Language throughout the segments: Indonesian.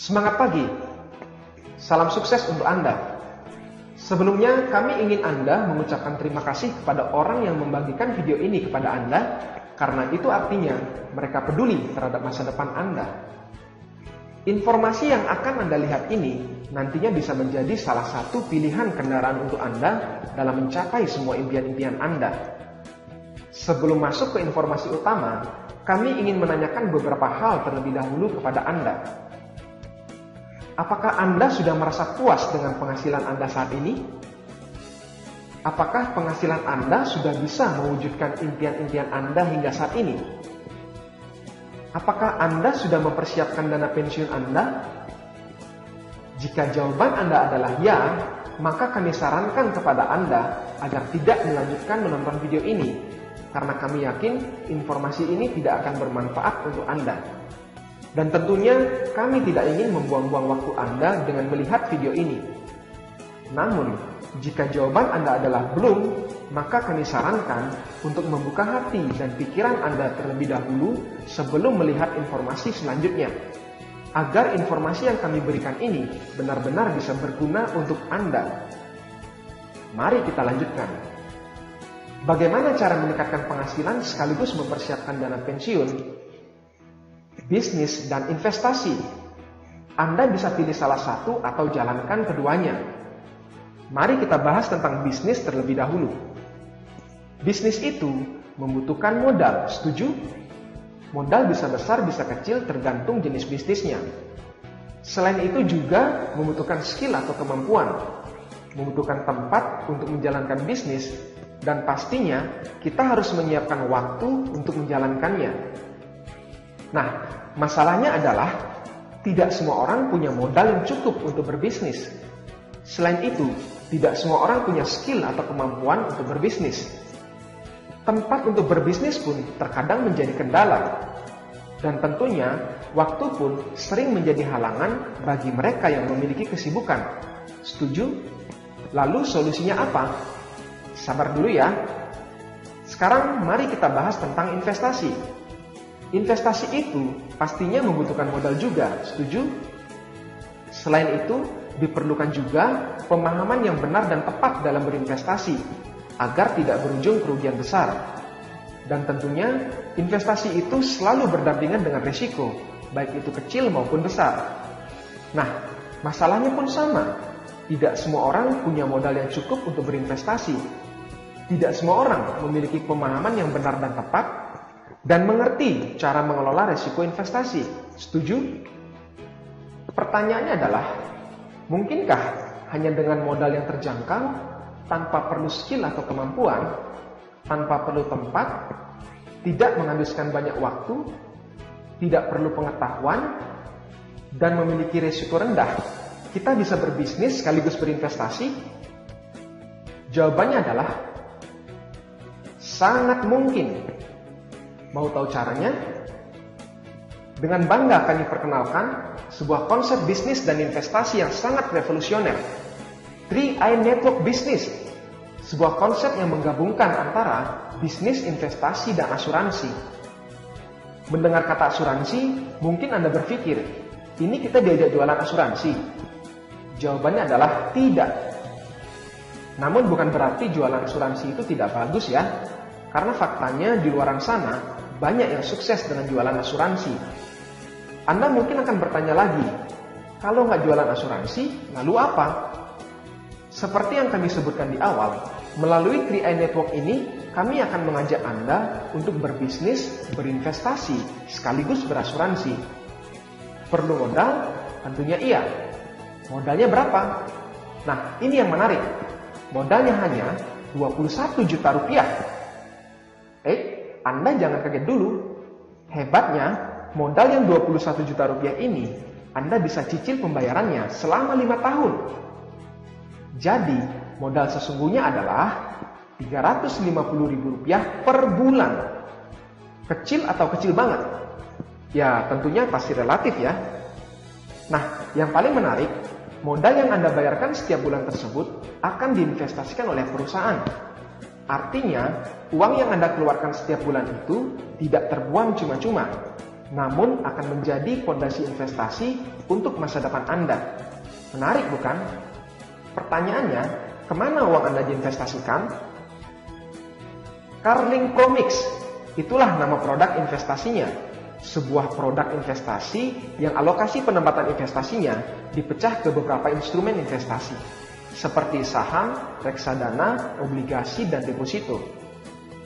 Semangat pagi, salam sukses untuk Anda. Sebelumnya kami ingin Anda mengucapkan terima kasih kepada orang yang membagikan video ini kepada Anda, karena itu artinya mereka peduli terhadap masa depan Anda. Informasi yang akan Anda lihat ini nantinya bisa menjadi salah satu pilihan kendaraan untuk Anda dalam mencapai semua impian-impian Anda. Sebelum masuk ke informasi utama, kami ingin menanyakan beberapa hal terlebih dahulu kepada Anda. Apakah Anda sudah merasa puas dengan penghasilan Anda saat ini? Apakah penghasilan Anda sudah bisa mewujudkan impian-impian Anda hingga saat ini? Apakah Anda sudah mempersiapkan dana pensiun Anda? Jika jawaban Anda adalah ya, maka kami sarankan kepada Anda agar tidak melanjutkan menonton video ini, karena kami yakin informasi ini tidak akan bermanfaat untuk Anda. Dan tentunya kami tidak ingin membuang-buang waktu Anda dengan melihat video ini. Namun, jika jawaban Anda adalah belum, maka kami sarankan untuk membuka hati dan pikiran Anda terlebih dahulu sebelum melihat informasi selanjutnya, agar informasi yang kami berikan ini benar-benar bisa berguna untuk Anda. Mari kita lanjutkan. Bagaimana cara meningkatkan penghasilan sekaligus mempersiapkan dana pensiun? Bisnis dan investasi. Anda bisa pilih salah satu atau jalankan keduanya. Mari kita bahas tentang bisnis terlebih dahulu. Bisnis itu membutuhkan modal, setuju? Modal bisa besar, bisa kecil, tergantung jenis bisnisnya. Selain itu juga membutuhkan skill atau kemampuan, membutuhkan tempat untuk menjalankan bisnis, dan pastinya kita harus menyiapkan waktu untuk menjalankannya. Nah, masalahnya adalah tidak semua orang punya modal yang cukup untuk berbisnis. Selain itu, tidak semua orang punya skill atau kemampuan untuk berbisnis. Tempat untuk berbisnis pun terkadang menjadi kendala. Dan tentunya, waktu pun sering menjadi halangan bagi mereka yang memiliki kesibukan. Setuju? Lalu solusinya apa? Sabar dulu ya. Sekarang mari kita bahas tentang investasi. Investasi itu pastinya membutuhkan modal juga, setuju? Selain itu, diperlukan juga pemahaman yang benar dan tepat dalam berinvestasi, agar tidak berujung kerugian besar. Dan tentunya, investasi itu selalu berdampingan dengan risiko, baik itu kecil maupun besar. Nah, masalahnya pun sama. Tidak semua orang punya modal yang cukup untuk berinvestasi. Tidak semua orang memiliki pemahaman yang benar dan tepat, dan mengerti cara mengelola risiko investasi. Setuju? Pertanyaannya adalah, mungkinkah hanya dengan modal yang terjangkau, tanpa perlu skill atau kemampuan, tanpa perlu tempat, tidak menghabiskan banyak waktu, tidak perlu pengetahuan, dan memiliki risiko rendah, kita bisa berbisnis sekaligus berinvestasi? Jawabannya adalah sangat mungkin. Mau tahu caranya? Dengan bangga kami perkenalkan sebuah konsep bisnis dan investasi yang sangat revolusioner. 3i Network Business. Sebuah konsep yang menggabungkan antara bisnis, investasi, dan asuransi. Mendengar kata asuransi, mungkin Anda berpikir, ini kita diajak jualan asuransi. Jawabannya adalah tidak. Namun bukan berarti jualan asuransi itu tidak bagus ya. Karena faktanya di luar sana, banyak yang sukses dengan jualan asuransi. Anda mungkin akan bertanya lagi, kalau nggak jualan asuransi, lalu apa? Seperti yang kami sebutkan di awal, melalui 3i Network ini, kami akan mengajak Anda untuk berbisnis, berinvestasi, sekaligus berasuransi. Perlu modal? Tentunya iya. Modalnya berapa? Nah, ini yang menarik. Modalnya hanya 21 juta rupiah. Anda jangan kaget dulu. Hebatnya, modal yang 21 juta rupiah ini, Anda bisa cicil pembayarannya selama 5 tahun. Jadi, modal sesungguhnya adalah Rp350.000 per bulan. Kecil atau kecil banget? Ya, tentunya pasti relatif ya. Nah, yang paling menarik, modal yang Anda bayarkan setiap bulan tersebut akan diinvestasikan oleh perusahaan. Artinya, uang yang Anda keluarkan setiap bulan itu tidak terbuang cuma-cuma. namun akan menjadi fondasi investasi untuk masa depan Anda. Menarik bukan? Pertanyaannya, kemana uang Anda diinvestasikan? Carling Promix, itulah nama produk investasinya. Sebuah produk investasi yang alokasi penempatan investasinya dipecah ke beberapa instrumen investasi, seperti saham, reksadana, obligasi, dan deposito.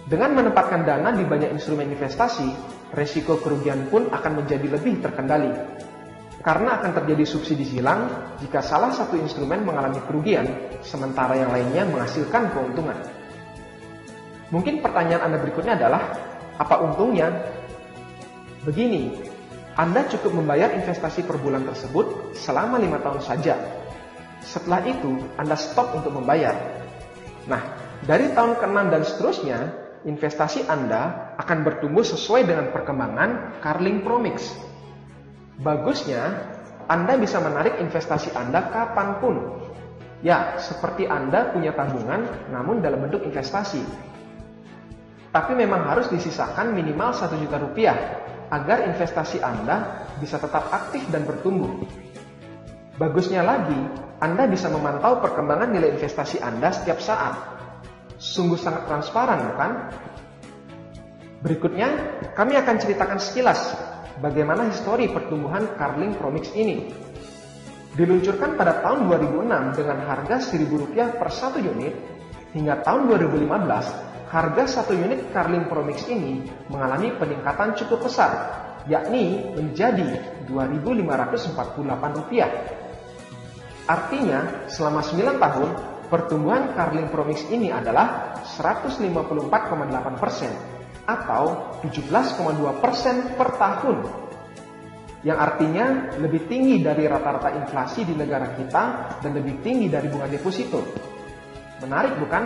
Dengan menempatkan dana di banyak instrumen investasi, resiko kerugian pun akan menjadi lebih terkendali. Karena akan terjadi subsidi silang jika salah satu instrumen mengalami kerugian, sementara yang lainnya menghasilkan keuntungan. Mungkin pertanyaan Anda berikutnya adalah, apa untungnya? Begini, Anda cukup membayar investasi per bulan tersebut selama 5 tahun saja. Setelah itu, Anda stop untuk membayar. Nah, dari tahun ke-6 dan seterusnya, investasi Anda akan bertumbuh sesuai dengan perkembangan Carling Promix. Bagusnya, Anda bisa menarik investasi Anda kapanpun. Ya, seperti Anda punya tabungan, namun dalam bentuk investasi. Tapi memang harus disisakan minimal 1 juta rupiah agar investasi Anda bisa tetap aktif dan bertumbuh. Bagusnya lagi, Anda bisa memantau perkembangan nilai investasi Anda setiap saat. Sungguh sangat transparan, bukan? Berikutnya, kami akan ceritakan sekilas bagaimana histori pertumbuhan Carling Promix ini. Diluncurkan pada tahun 2006 dengan harga Rp1.000 per 1 unit, hingga tahun 2015, harga 1 unit Carling Promix ini mengalami peningkatan cukup besar, yakni menjadi Rp2.548. Artinya, selama 9 tahun, pertumbuhan Carling Promix ini adalah 154,8% atau 17,2% per tahun. Yang artinya lebih tinggi dari rata-rata inflasi di negara kita dan lebih tinggi dari bunga deposito. Menarik bukan?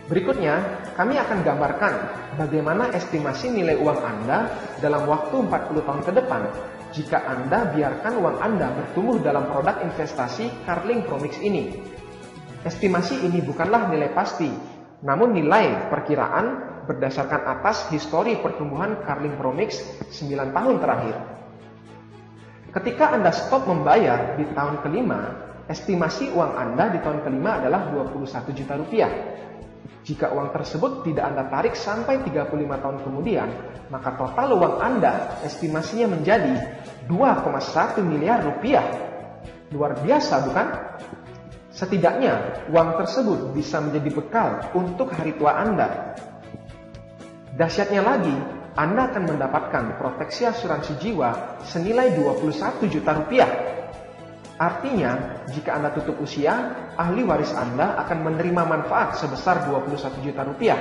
Berikutnya, kami akan gambarkan bagaimana estimasi nilai uang Anda dalam waktu 40 tahun ke depan jika Anda biarkan uang Anda bertumbuh dalam produk investasi Carling Promix ini. Estimasi ini bukanlah nilai pasti, namun nilai perkiraan berdasarkan atas histori pertumbuhan Carling Promix 9 tahun terakhir. Ketika Anda stop membayar di tahun kelima, estimasi uang Anda di tahun kelima adalah Rp21 juta. Jika uang tersebut tidak Anda tarik sampai 35 tahun kemudian, maka total uang Anda estimasinya menjadi 2,1 miliar rupiah. Luar biasa bukan? Setidaknya uang tersebut bisa menjadi bekal untuk hari tua Anda. Dahsyatnya lagi, Anda akan mendapatkan proteksi asuransi jiwa senilai 21 juta rupiah. Artinya, jika Anda tutup usia, ahli waris Anda akan menerima manfaat sebesar 21 juta rupiah.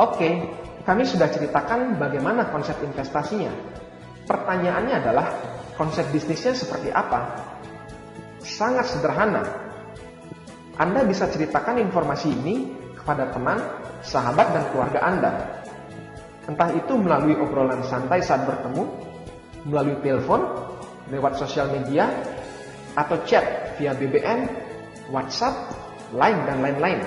Oke, kami sudah ceritakan bagaimana konsep investasinya. Pertanyaannya adalah, konsep bisnisnya seperti apa? Sangat sederhana. Anda bisa ceritakan informasi ini kepada teman, sahabat, dan keluarga Anda. Entah itu melalui obrolan santai saat bertemu, melalui telepon, lewat sosial media, atau chat via BBM, WhatsApp, Line, dan lain-lain.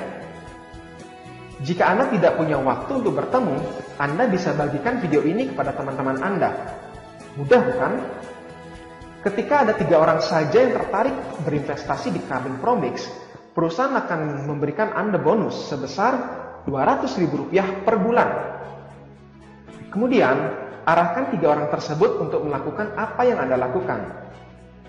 Jika Anda tidak punya waktu untuk bertemu, Anda bisa bagikan video ini kepada teman-teman Anda. Mudah bukan? Ketika ada 3 orang saja yang tertarik berinvestasi di Carling Promix, perusahaan akan memberikan Anda bonus sebesar Rp200.000 per bulan. Kemudian, arahkan 3 orang tersebut untuk melakukan apa yang Anda lakukan.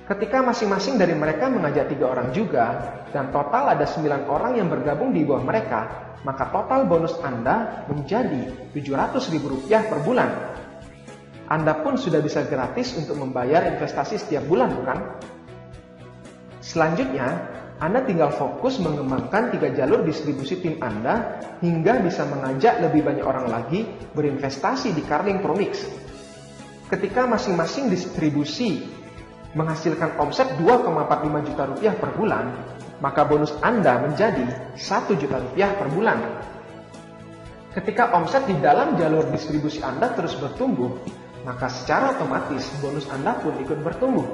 Ketika masing-masing dari mereka mengajak 3 orang juga, dan total ada 9 orang yang bergabung di bawah mereka, maka total bonus Anda menjadi Rp700.000 per bulan. Anda pun sudah bisa gratis untuk membayar investasi setiap bulan, bukan? Selanjutnya, Anda tinggal fokus mengembangkan 3 jalur distribusi tim Anda hingga bisa mengajak lebih banyak orang lagi berinvestasi di Carling Promix. Ketika masing-masing distribusi menghasilkan omset 2,45 juta rupiah per bulan, maka bonus Anda menjadi 1 juta rupiah per bulan. Ketika omset di dalam jalur distribusi Anda terus bertumbuh, maka secara otomatis bonus Anda pun ikut bertumbuh.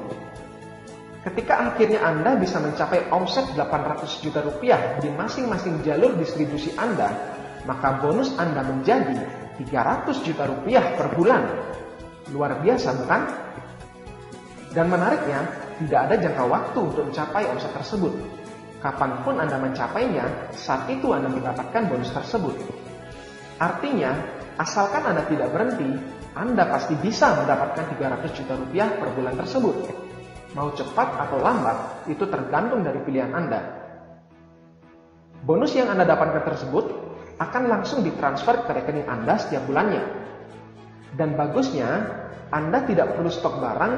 Ketika akhirnya Anda bisa mencapai omset 800 juta rupiah di masing-masing jalur distribusi Anda, maka bonus Anda menjadi 300 juta rupiah per bulan. Luar biasa, bukan? Dan menariknya, tidak ada jangka waktu untuk mencapai omset tersebut. Kapanpun Anda mencapainya, saat itu Anda mendapatkan bonus tersebut. Artinya, asalkan Anda tidak berhenti, Anda pasti bisa mendapatkan 300 juta rupiah per bulan tersebut. Mau cepat atau lambat, itu tergantung dari pilihan Anda. Bonus yang Anda dapatkan tersebut akan langsung ditransfer ke rekening Anda setiap bulannya. Dan bagusnya, Anda tidak perlu stok barang